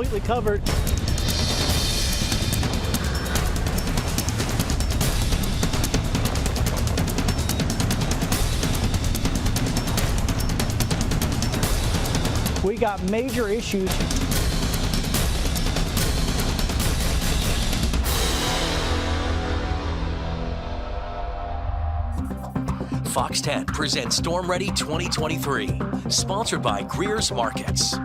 completely covered. We got major issues. Fox 10 presents Storm Ready 2023, sponsored by Greer's Markets.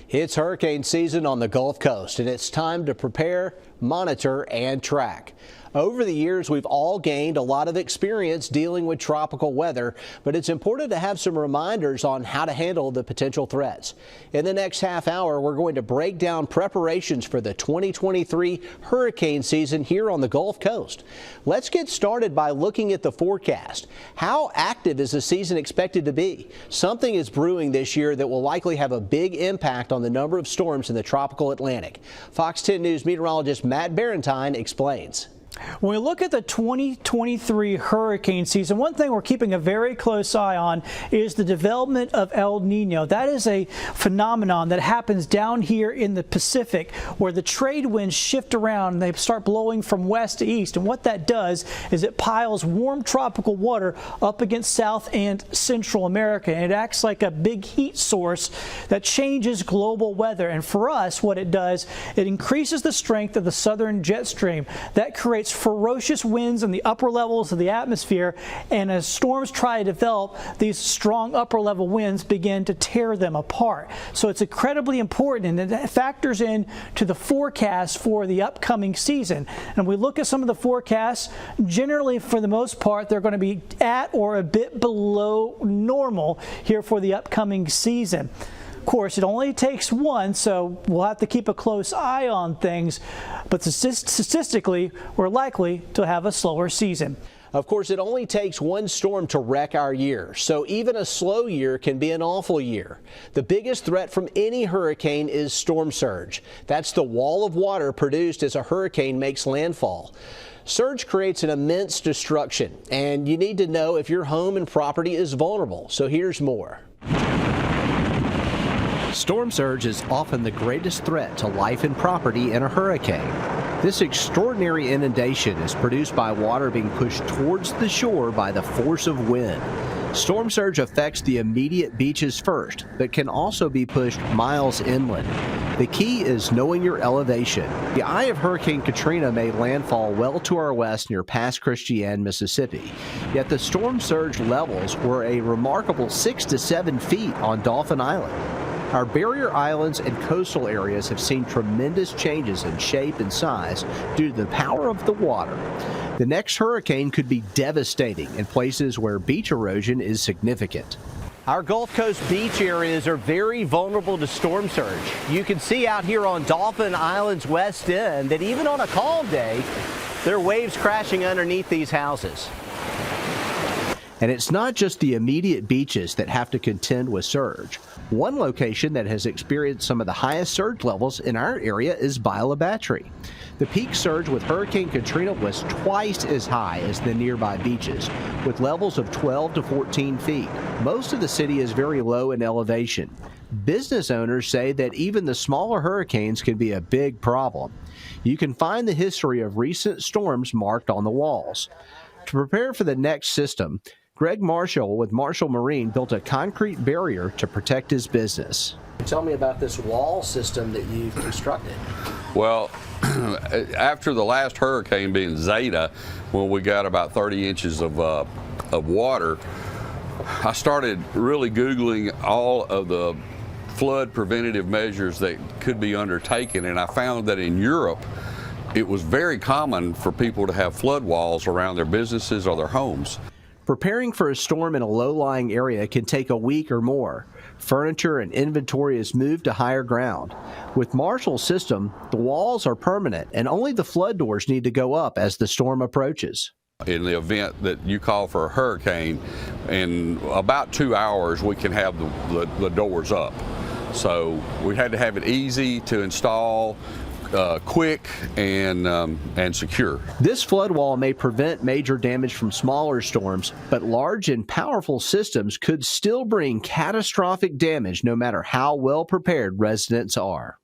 It's hurricane season on the Gulf Coast, and it's time to prepare, monitor, and track. Over the years, we've all gained a lot of experience dealing with tropical weather, but it's important to have some reminders on how to handle the potential threats. In the next half hour, we're going to break down preparations for the 2023 hurricane season here on the Gulf Coast. Let's get started by looking at the forecast. How active is the season expected to be? Something is brewing this year that will likely have a big impact on the number of storms in the tropical Atlantic. Fox 10 News meteorologist Matt Barentine explains. When we look at the 2023 hurricane season, one thing we're keeping a very close eye on is the development of El Nino. That is a phenomenon that happens down here in the Pacific where the trade winds shift around and they start blowing from west to east. And what that does is it piles warm tropical water up against South and Central America. And it acts like a big heat source that changes global weather. And for us, what it does, it increases the strength of the southern jet stream. That creates ferocious winds in the upper levels of the atmosphere, and as storms try to develop, these strong upper level winds begin to tear them apart. So it's incredibly important, and it factors in to the forecast for the upcoming season. And we look at some of the forecasts, generally for the most part they're going to be at or a bit below normal here for the upcoming season. Of course, it only takes one, so we'll have to keep a close eye on things, but statistically, we're likely to have a slower season. Of course, it only takes one storm to wreck our year, so even a slow year can be an awful year. The biggest threat from any hurricane is storm surge. That's the wall of water produced as a hurricane makes landfall. Surge creates an immense destruction, and you need to know if your home and property is vulnerable, so here's more. Storm surge is often the greatest threat to life and property in a hurricane. This extraordinary inundation is produced by water being pushed towards the shore by the force of wind. Storm surge affects the immediate beaches first, but can also be pushed miles inland. The key is knowing your elevation. The eye of Hurricane Katrina made landfall well to our west near Pass Christian, Mississippi. Yet the storm surge levels were a remarkable 6 to 7 feet on Dauphin Island. Our barrier islands and coastal areas have seen tremendous changes in shape and size due to the power of the water. The next hurricane could be devastating in places where beach erosion is significant. Our Gulf Coast beach areas are very vulnerable to storm surge. You can see out here on Dauphin Island's west end that even on a calm day, there are waves crashing underneath these houses. And it's not just the immediate beaches that have to contend with surge. One location that has experienced some of the highest surge levels in our area is Beulah Battery. The peak surge with Hurricane Katrina was twice as high as the nearby beaches, with levels of 12 to 14 feet. Most of the city is very low in elevation. Business owners say that even the smaller hurricanes can be a big problem. You can find the history of recent storms marked on the walls. To prepare for the next system, Greg Marshall with Marshall Marine built a concrete barrier to protect his business. Tell me about this wall system that you've constructed. Well, after the last hurricane being Zeta, when we got about 30 inches of water, I started really Googling all of the flood preventative measures that could be undertaken, and I found that in Europe, it was very common for people to have flood walls around their businesses or their homes. Preparing for a storm in a low-lying area can take a week or more. Furniture and inventory is moved to higher ground. With Marshall's system, the walls are permanent and only the flood doors need to go up as the storm approaches. In the event that you call for a hurricane, in about 2 hours we can have the doors up. So we had to have it easy to install, quick and secure. This flood wall may prevent major damage from smaller storms, but large and powerful systems could still bring catastrophic damage no matter how well prepared residents are.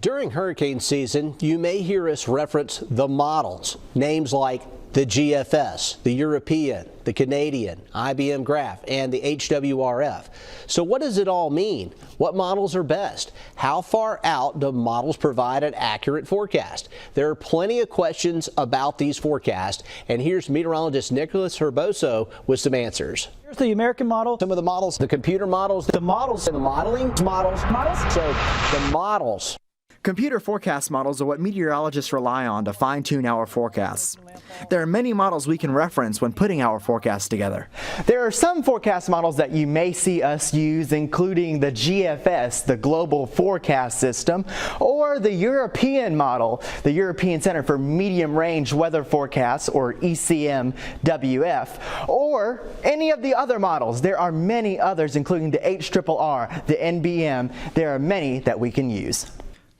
During hurricane season, you may hear us reference the models, names like the GFS, the European, the Canadian, IBM Graph, and the HWRF. So what does it all mean? What models are best? How far out do models provide an accurate forecast? There are plenty of questions about these forecasts, and here's meteorologist Nicholas Herboso with some answers. Here's the American model. Some of the models, the computer models, the models, and the modeling models. So the models. Computer forecast models are what meteorologists rely on to fine-tune our forecasts. There are many models we can reference when putting our forecasts together. There are some forecast models that you may see us use, including the GFS, the Global Forecast System, or the European model, the European Center for Medium Range Weather Forecasts, or ECMWF, or any of the other models. There are many others, including the HRRR, the NBM. There are many that we can use.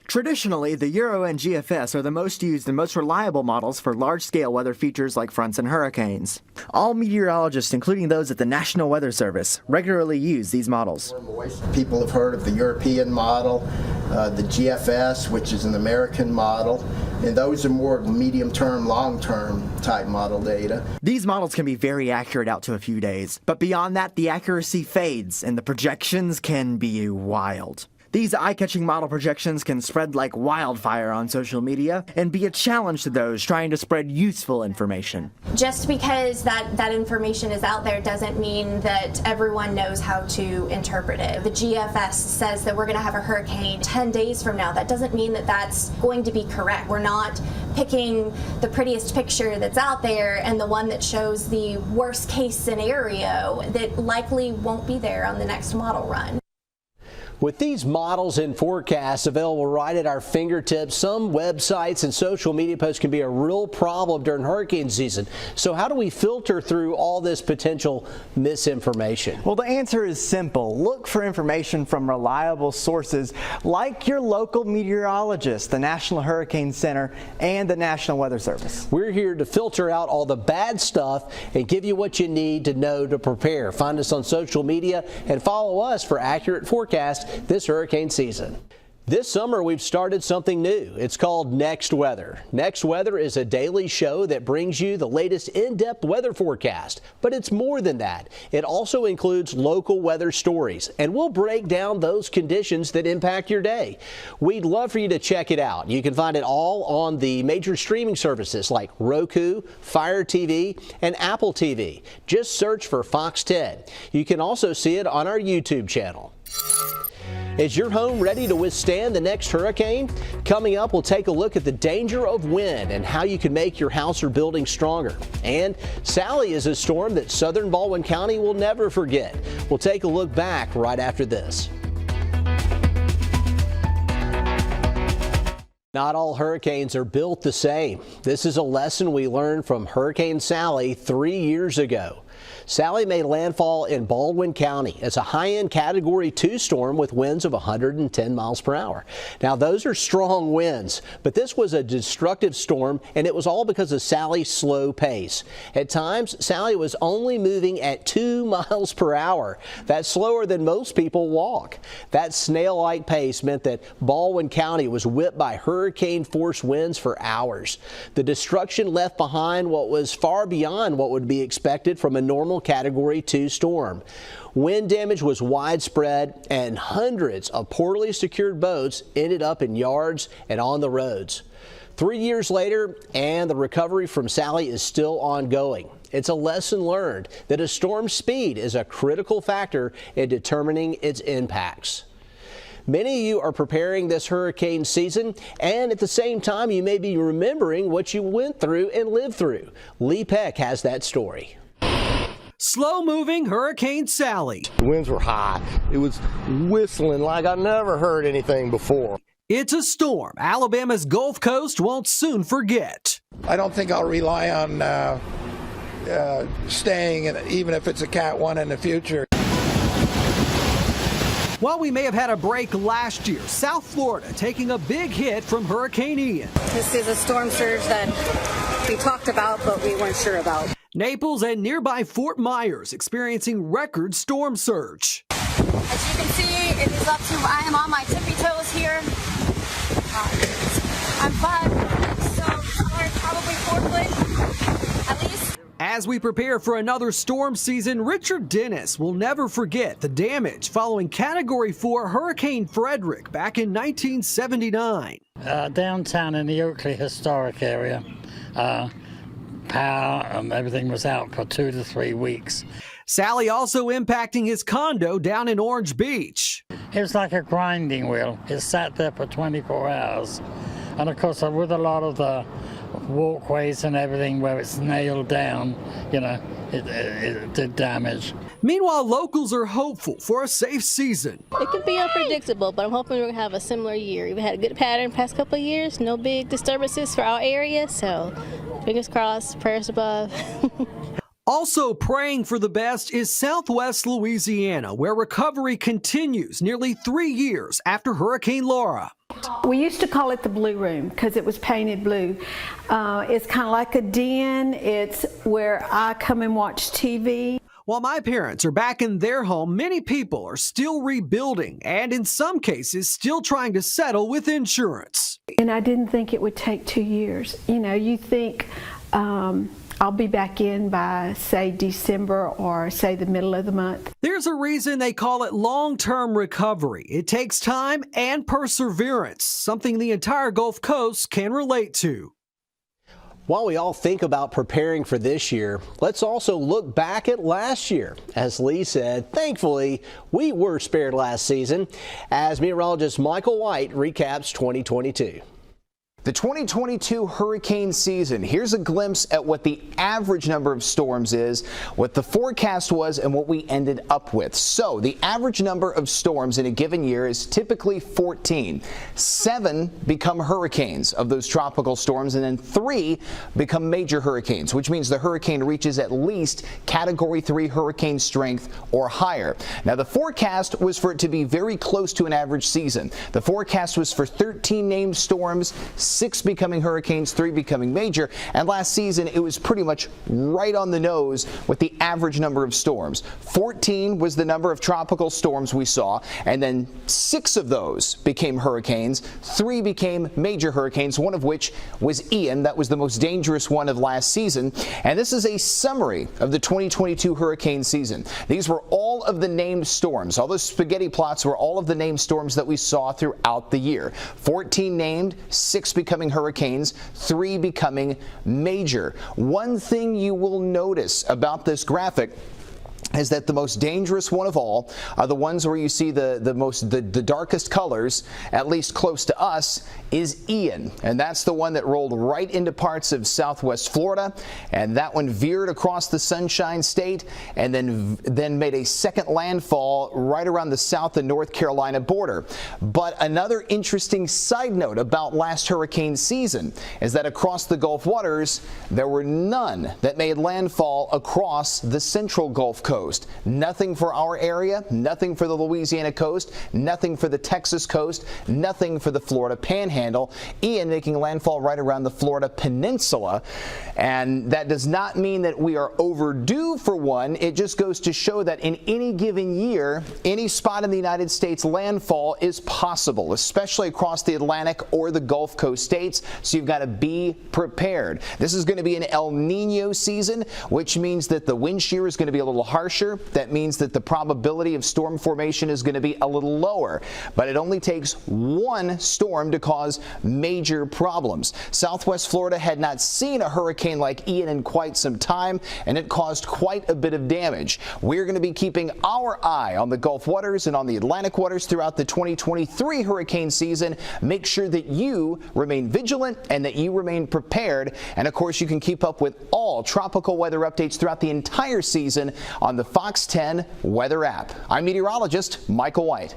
Traditionally, the Euro and GFS are the most used and most reliable models for large-scale weather features like fronts and hurricanes. All meteorologists, including those at the National Weather Service, regularly use these models. People have heard of the European model, the GFS, which is an American model, and those are more medium-term, long-term type model data. These models can be very accurate out to a few days, but beyond that, the accuracy fades and the projections can be wild. These eye-catching model projections can spread like wildfire on social media and be a challenge to those trying to spread useful information. Just because that information is out there doesn't mean that everyone knows how to interpret it. The GFS says that we're going to have a hurricane 10 days from now. That doesn't mean that that's going to be correct. We're not picking the prettiest picture that's out there and the one that shows the worst case scenario that likely won't be there on the next model run. With these models and forecasts available right at our fingertips, some websites and social media posts can be a real problem during hurricane season. So how do we filter through all this potential misinformation? Well, the answer is simple. Look for information from reliable sources like your local meteorologist, the National Hurricane Center, and the National Weather Service. We're here to filter out all the bad stuff and give you what you need to know to prepare. Find us on social media and follow us for accurate forecasts this hurricane season. This summer, we've started something new. It's called Next Weather. Next Weather is a daily show that brings you the latest in-depth weather forecast. But it's more than that. It also includes local weather stories, and we'll break down those conditions that impact your day. We'd love for you to check it out. You can find it all on the major streaming services like Roku, Fire TV, and Apple TV. Just search for Fox 10. You can also see it on our YouTube channel. Is your home ready to withstand the next hurricane? Coming up, we'll take a look at the danger of wind and how you can make your house or building stronger. And Sally is a storm that southern Baldwin County will never forget. We'll take a look back right after this. Not all hurricanes are built the same. This is a lesson we learned from Hurricane Sally 3 years ago. Sally made landfall in Baldwin County. It's a high-end Category 2 storm with winds of 110 miles per hour. Now, those are strong winds, but this was a destructive storm, and it was all because of Sally's slow pace. At times, Sally was only moving at 2 miles per hour. That's slower than most people walk. That snail-like pace meant that Baldwin County was whipped by hurricane-force winds for hours. The destruction left behind what was far beyond what would be expected from a normal Category 2 storm. Wind damage was widespread, and hundreds of poorly secured boats ended up in yards and on the roads. 3 years later, and the recovery from Sally is still ongoing. It's a lesson learned that a storm's speed is a critical factor in determining its impacts. Many of you are preparing this hurricane season, and at the same time, you may be remembering what you went through and lived through. Lee Peck has that story. Slow-moving Hurricane Sally. The winds were high. It was whistling like I never heard anything before. It's a storm Alabama's Gulf Coast won't soon forget. I don't think I'll rely on staying, even if it's a Cat 1 in the future. While we may have had a break last year, South Florida taking a big hit from Hurricane Ian. This is a storm surge that we talked about, but we weren't sure about. Naples and nearby Fort Myers experiencing record storm surge. As you can see, it is up to, I am on my tippy toes here. I'm 5, so probably 4 foot at least. As we prepare for another storm season, Richard Dennis will never forget the damage following Category 4 Hurricane Frederick back in 1979. Downtown in the Oakley historic area, power and everything was out for 2 to 3 weeks. Sally also impacting his condo down in Orange Beach. It was like a grinding wheel. It sat there for 24 hours. And of course, with a lot of the walkways and everything where it's nailed down, you know, it did damage. Meanwhile, locals are hopeful for a safe season. It could be unpredictable, but I'm hoping we're going to have a similar year. We've had a good pattern past couple of years, no big disturbances for our area, so fingers crossed, prayers above. Also praying for the best is Southwest Louisiana, where recovery continues nearly 3 years after Hurricane Laura. We used to call it the Blue Room because it was painted blue. It's kind of like a den. It's where I come and watch TV. While my parents are back in their home, many people are still rebuilding and in some cases still trying to settle with insurance. And I didn't think it would take 2 years. You know, you think I'll be back in by, say, December or, say, the middle of the month. There's a reason they call it long-term recovery. It takes time and perseverance, something the entire Gulf Coast can relate to. While we all think about preparing for this year, let's also look back at last year. As Lee said, thankfully, we were spared last season, as meteorologist Michael White recaps 2022. The 2022 hurricane season. Here's a glimpse at what the average number of storms is, what the forecast was, and what we ended up with. So the average number of storms in a given year is typically 14. 7 become hurricanes of those tropical storms, and then 3 become major hurricanes, which means the hurricane reaches at least Category 3 hurricane strength or higher. Now, the forecast was for it to be very close to an average season. The forecast was for 13 named storms, 6 becoming hurricanes, 3 becoming major, and last season it was pretty much right on the nose with the average number of storms. 14 was the number of tropical storms we saw, and then 6 of those became hurricanes, 3 became major hurricanes, one of which was Ian. That was the most dangerous one of last season, and this is a summary of the 2022 hurricane season. These were all of the named storms. All those spaghetti plots were all of the named storms that we saw throughout the year. 14 named, 6 becoming hurricanes, 3 becoming major. One thing you will notice about this graphic is that the most dangerous one of all are the ones where you see the darkest colors, at least close to us, is Ian. And that's the one that rolled right into parts of southwest Florida, and that one veered across the Sunshine State and then made a second landfall right around the South and North Carolina border. But another interesting side note about last hurricane season is that across the Gulf waters, there were none that made landfall across the central Gulf Coast. Nothing for our area, nothing for the Louisiana coast, nothing for the Texas coast, nothing for the Florida Panhandle. Ian making landfall right around the Florida Peninsula. And that does not mean that we are overdue for one. It just goes to show that in any given year, any spot in the United States landfall is possible, especially across the Atlantic or the Gulf Coast states. So you've got to be prepared. This is going to be an El Nino season, which means that the wind shear is going to be a little harsher. That means that the probability of storm formation is going to be a little lower, but it only takes one storm to cause major problems. Southwest Florida had not seen a hurricane like Ian in quite some time, and it caused quite a bit of damage. We're going to be keeping our eye on the Gulf waters and on the Atlantic waters throughout the 2023 hurricane season. Make sure that you remain vigilant and that you remain prepared. And of course, you can keep up with all tropical weather updates throughout the entire season on the Fox 10 weather app. I'm meteorologist Michael White.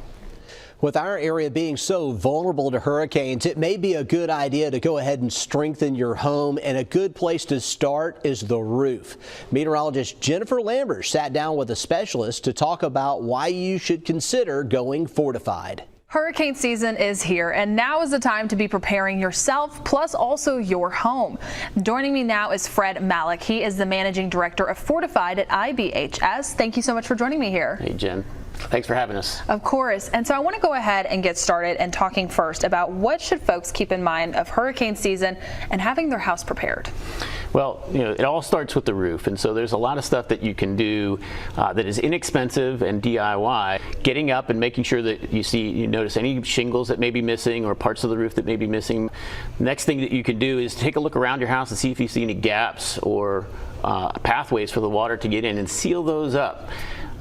With our area being so vulnerable to hurricanes, it may be a good idea to go ahead and strengthen your home, and a good place to start is the roof. Meteorologist Jennifer Lambert sat down with a specialist to talk about why you should consider going fortified. Hurricane season is here, and now is the time to be preparing yourself, plus also your home. Joining me now is Fred Malik. He is the managing director of Fortified at IBHS. Thank you so much for joining me here. Hey, Jen. Thanks for having us. Of course. And so I want to go ahead and get started and talking first about what should folks keep in mind of hurricane season and having their house prepared. Well, it all starts with the roof, and so there's a lot of stuff that you can do that is inexpensive and DIY. Getting up and making sure that you notice any shingles that may be missing or parts of the roof that may be missing. Next thing that you can do is take a look around your house and see if you see any gaps or pathways for the water to get in and seal those up.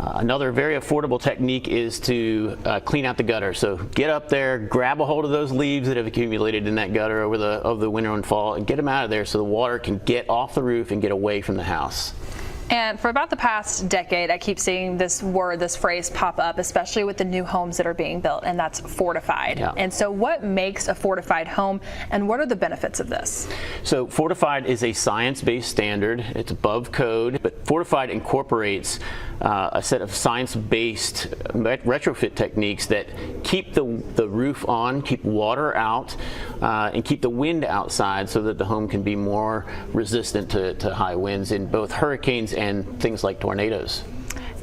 Another very affordable technique is to clean out the gutter. So get up there, grab a hold of those leaves that have accumulated in that gutter over the winter and fall, and get them out of there so the water can get off the roof and get away from the house. And for about the past decade, I keep seeing this phrase pop up, especially with the new homes that are being built, and that's fortified. Yeah. And so what makes a fortified home, and what are the benefits of this? So fortified is a science-based standard. It's above code, but fortified incorporates a set of science-based retrofit techniques that keep the roof on, keep water out, and keep the wind outside so that the home can be more resistant to high winds in both hurricanes and things like tornadoes.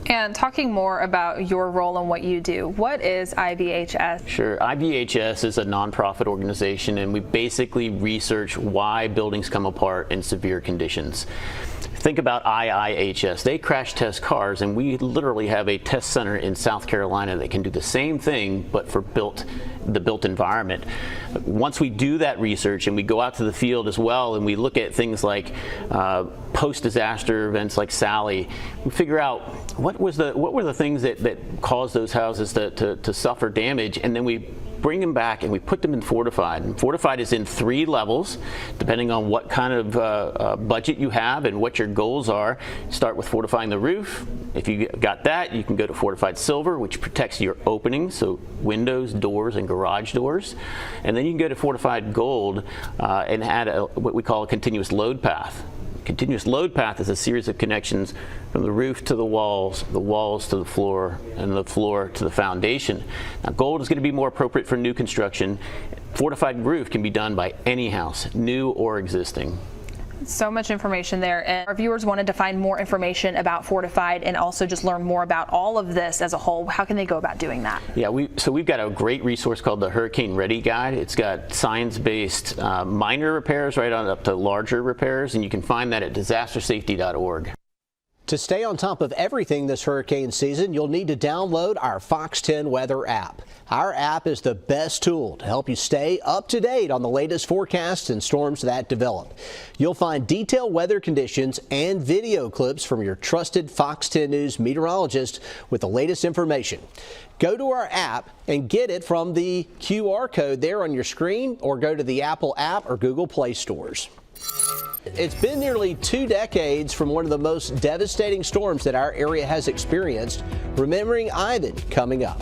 And talking more about your role and what you do, what is IBHS? Sure. IBHS is a nonprofit organization, and we basically research why buildings come apart in severe conditions. Think about IIHS. They crash test cars, and we literally have a test center in South Carolina that can do the same thing, but for the built environment. Once we do that research and we go out to the field as well, and we look at things like post-disaster events like Sally, we figure out what were the things that caused those houses to suffer damage, and then we bring them back and we put them in fortified. And fortified is in 3 levels, depending on what kind of budget you have and what your goals are. Start with fortifying the roof. If you got that, you can go to fortified silver, which protects your openings, so windows, doors, and garage doors. And then you can go to fortified gold and add what we call a continuous load path. Continuous load path is a series of connections from the roof to the walls to the floor, and the floor to the foundation. Now, gold is going to be more appropriate for new construction. Fortified roof can be done by any house, new or existing. So much information there, and our viewers wanted to find more information about fortified and also just learn more about all of this as a whole. How can they go about doing that? Yeah, we've got a great resource called the Hurricane Ready Guide. It's got science-based minor repairs right on up to larger repairs, and you can find that at disastersafety.org. To stay on top of everything this hurricane season, you'll need to download our Fox 10 Weather app. Our app is the best tool to help you stay up to date on the latest forecasts and storms that develop. You'll find detailed weather conditions and video clips from your trusted Fox 10 News meteorologist with the latest information. Go to our app and get it from the QR code there on your screen, or go to the Apple app or Google Play stores. It's been nearly 2 decades from one of the most devastating storms that our area has experienced. Remembering Ivan coming up.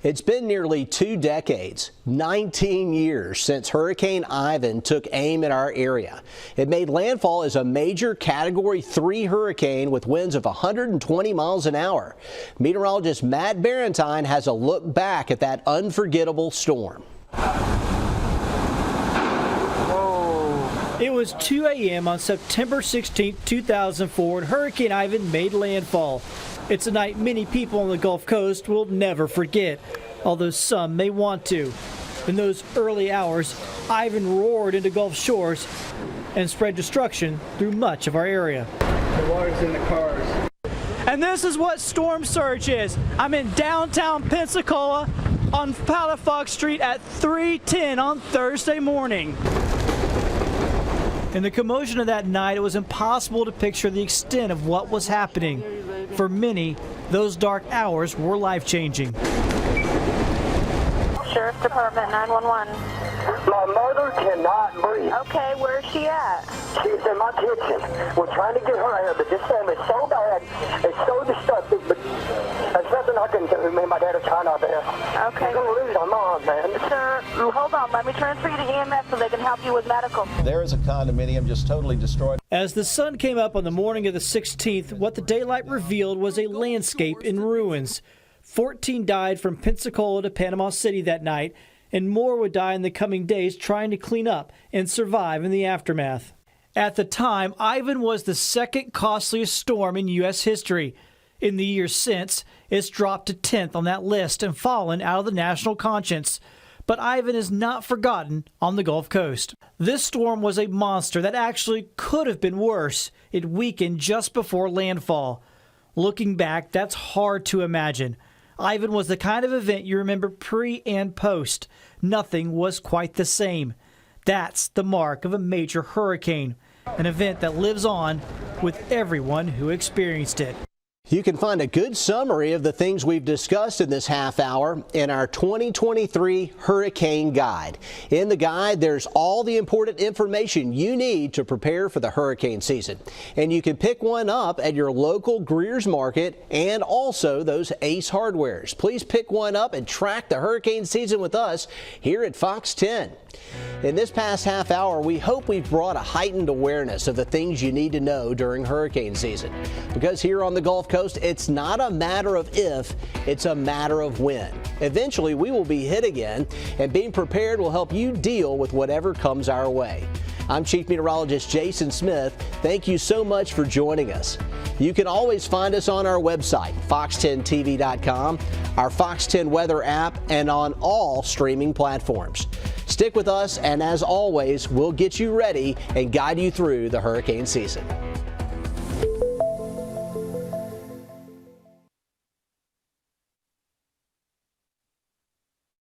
It's been nearly 2 decades, 19 years since Hurricane Ivan took aim at our area. It made landfall as a major Category 3 hurricane with winds of 120 miles an hour. Meteorologist Matt Barentine has a look back at that unforgettable storm. It was 2 a.m. on September 16, 2004, and Hurricane Ivan made landfall. It's a night many people on the Gulf Coast will never forget, although some may want to. In those early hours, Ivan roared into Gulf shores and spread destruction through much of our area. The water's in the cars. And this is what storm surge is. I'm in downtown Pensacola on Palafox Street at 3:10 on Thursday morning. In the commotion of that night, it was impossible to picture the extent of what was happening. For many, those dark hours were life-changing. Sheriff's Department 911. My mother cannot breathe. Okay, where's she at? She's in my kitchen. We're trying to get her out here, but this storm is so bad, it's so destructive, but there's nothing I can do. Me and my dad are trying our best. Okay. We're going to lose our mom, man. Sir, hold on. Let me transfer you to EMS so they can help you with medical. There is a condominium just totally destroyed. As the sun came up on the morning of the 16th, what the daylight revealed was a landscape in ruins. 14 died from Pensacola to Panama City that night, and more would die in the coming days trying to clean up and survive in the aftermath. At the time, Ivan was the second costliest storm in U.S. history. In the years since, it's dropped to 10th on that list and fallen out of the national conscience. But Ivan is not forgotten on the Gulf Coast. This storm was a monster that actually could have been worse. It weakened just before landfall. Looking back, that's hard to imagine. Ivan was the kind of event you remember pre and post. Nothing was quite the same. That's the mark of a major hurricane, an event that lives on with everyone who experienced it. You can find a good summary of the things we've discussed in this half hour in our 2023 Hurricane Guide. In the guide, there's all the important information you need to prepare for the hurricane season. And you can pick one up at your local Greer's Market and also those Ace Hardwares. Please pick one up and track the hurricane season with us here at Fox 10. In this past half hour, we hope we've brought a heightened awareness of the things you need to know during hurricane season. Because here on the Gulf Coast, it's not a matter of if, it's a matter of when. Eventually, we will be hit again, and being prepared will help you deal with whatever comes our way. I'm Chief Meteorologist Jason Smith. Thank you so much for joining us. You can always find us on our website, fox10tv.com, our Fox 10 weather app, and on all streaming platforms. Stick with us, and as always, we'll get you ready and guide you through the hurricane season.